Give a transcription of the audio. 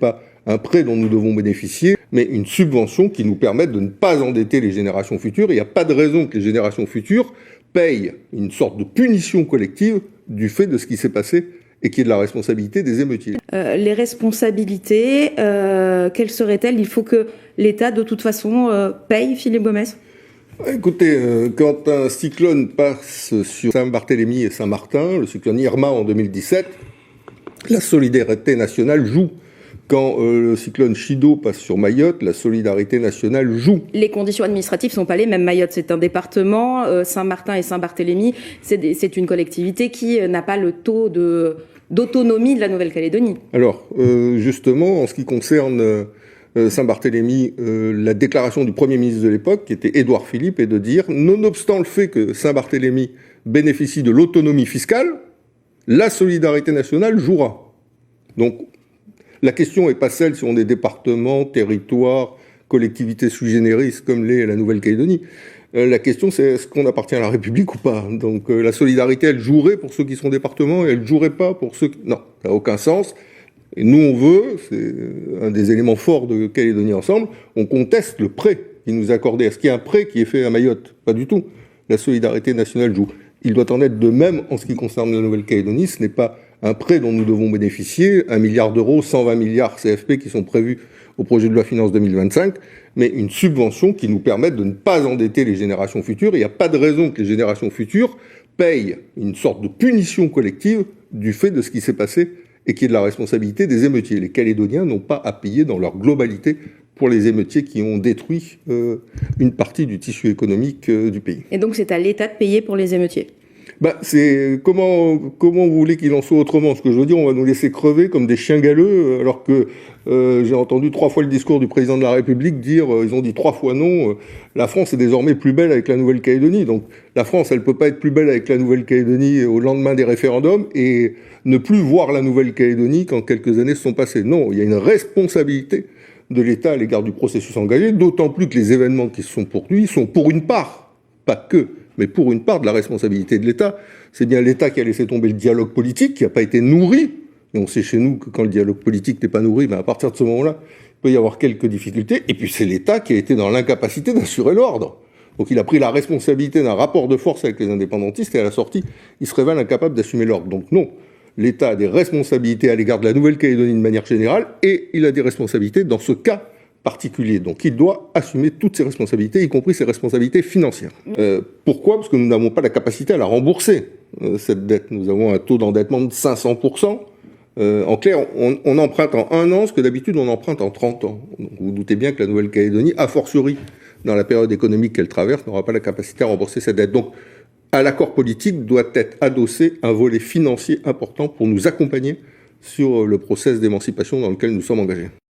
pas un prêt dont nous devons bénéficier, mais une subvention qui nous permette de ne pas endetter les générations futures. Il n'y a pas de raison que les générations futures payent une sorte de punition collective du fait de ce qui s'est passé et qui est de la responsabilité des émeutiers. Les responsabilités, quelles seraient-elles? Il faut que l'État, de toute façon, paye, Philippe Gomès? Écoutez, quand un cyclone passe sur Saint-Barthélemy et Saint-Martin, le cyclone Irma en 2017, la solidarité nationale joue. Quand le cyclone Chido passe sur Mayotte, la solidarité nationale joue. Les conditions administratives ne sont pas les mêmes. Mayotte, c'est un département. Saint-Martin et Saint-Barthélemy, c'est une collectivité qui n'a pas le taux d'autonomie de la Nouvelle-Calédonie. Alors, justement, en ce qui concerne Saint-Barthélemy, la déclaration du Premier ministre de l'époque, qui était Édouard Philippe, est de dire « Nonobstant le fait que Saint-Barthélemy bénéficie de l'autonomie fiscale, la solidarité nationale jouera. » Donc, la question n'est pas celle si on est département, territoire, collectivité sui generis comme l'est la Nouvelle-Calédonie. La question c'est est-ce qu'on appartient à la République ou pas. Donc la solidarité elle jouerait pour ceux qui sont départements et elle ne jouerait pas pour ceux qui... Non, ça n'a aucun sens. Et nous on veut, c'est un des éléments forts de Calédonie Ensemble, on conteste le prêt qui nous est accordé. Est-ce qu'il y a un prêt qui est fait à Mayotte? Pas du tout. La solidarité nationale joue. Il doit en être de même en ce qui concerne la Nouvelle-Calédonie. Ce n'est pas un prêt dont nous devons bénéficier, 1 milliard d'euros, 120 milliards CFP qui sont prévus au projet de loi finance 2025, mais une subvention qui nous permette de ne pas endetter les générations futures. Il n'y a pas de raison que les générations futures payent une sorte de punition collective du fait de ce qui s'est passé et qui est de la responsabilité des émeutiers. Les Calédoniens n'ont pas à payer dans leur globalité pour les émeutiers qui ont détruit une partie du tissu économique du pays. Et donc c'est à l'État de payer pour les émeutiers? C'est comment vous voulez qu'il en soit autrement? Ce que je veux dire, on va nous laisser crever comme des chiens galeux, alors que j'ai entendu 3 fois le discours du président de la République dire, ils ont dit 3 fois non, la France est désormais plus belle avec la Nouvelle-Calédonie. Donc la France, elle peut pas être plus belle avec la Nouvelle-Calédonie au lendemain des référendums et ne plus voir la Nouvelle-Calédonie quand quelques années se sont passées. Non, il y a une responsabilité de l'État à l'égard du processus engagé, d'autant plus que les événements qui se sont produits sont pour une part, pas que, mais pour une part de la responsabilité de l'État. C'est bien l'État qui a laissé tomber le dialogue politique, qui n'a pas été nourri. Et on sait chez nous que quand le dialogue politique n'est pas nourri, à partir de ce moment-là, il peut y avoir quelques difficultés. Et puis c'est l'État qui a été dans l'incapacité d'assurer l'ordre. Donc il a pris la responsabilité d'un rapport de force avec les indépendantistes et à la sortie, il se révèle incapable d'assumer l'ordre. Donc non, l'État a des responsabilités à l'égard de la Nouvelle-Calédonie de manière générale et il a des responsabilités dans ce cas particulier. Donc il doit assumer toutes ses responsabilités, y compris ses responsabilités financières. Pourquoi? Parce que nous n'avons pas la capacité à la rembourser, cette dette. Nous avons un taux d'endettement de 500%. En clair, on emprunte en 1 an ce que d'habitude on emprunte en 30 ans. Donc vous doutez bien que la Nouvelle-Calédonie, a fortiori dans la période économique qu'elle traverse, n'aura pas la capacité à rembourser cette dette. Donc à l'accord politique doit être adossé un volet financier important pour nous accompagner sur le processus d'émancipation dans lequel nous sommes engagés.